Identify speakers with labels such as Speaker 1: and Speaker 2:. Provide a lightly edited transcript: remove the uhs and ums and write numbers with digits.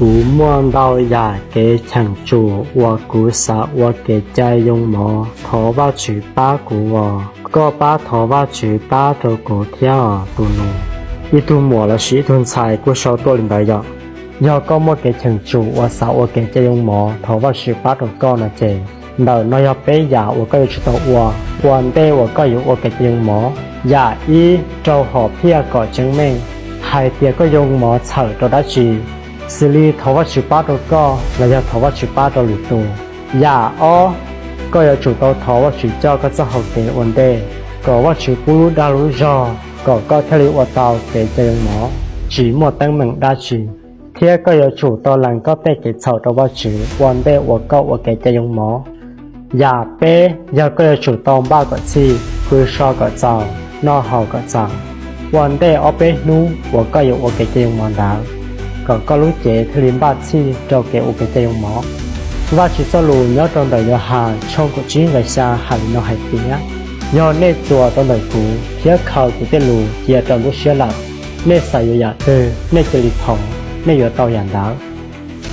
Speaker 1: 古莫道呀给抢主我古啥我给家用么头发去八古哦个把头发去八的古天啊杜奴一杜莫了是一顿菜古烧多领导要ก็莫给抢主我啥我给家用么头发去八的个那这เรานอยไปยา我ก็อยู่ตัววันเด我ก็อยู่我给家用么ยาอีเจ้าหอเพียก็จึงแม่งไฮเตียก็ยงหมอเฉตัวได้จีสิลีทว่าชิป้าตัวก็แล้วจะทว่าชิป้าตัวหรือตัวยาอ้อก็จะจุดตัวทว่าชิเจ้าก็จะหอกเตวันเดก็ว่าชิปูรุดารุจอก็ทะเลวัดเตาเตเจงหมอจีหมดตั้งเมืองได้จีเทียก็จะจุดตัวหลังก็เตเกเฉตัวว่าจีวันเดว่าก็ว่าเกเจงหมอยาเป้ยาก็จะจุดตัวบ้าก็จีคือชอก็เจ้านอหอก็เจ้าวันเดอเปนู我ก็有我给这用忙到ก็รู้เจทลิมบาชีเจ้าเก我给这用忙ว่าชิสลูยอตรงใดยอหาช่องกุจิไว้ชาหันนอให้เปียยอเนตัวตรงใดกูเทียเขากูเตลูเทียตรงรู้เชื่อหลักเนใส่ยาเนจริตของเนยอเตาอย่างดาว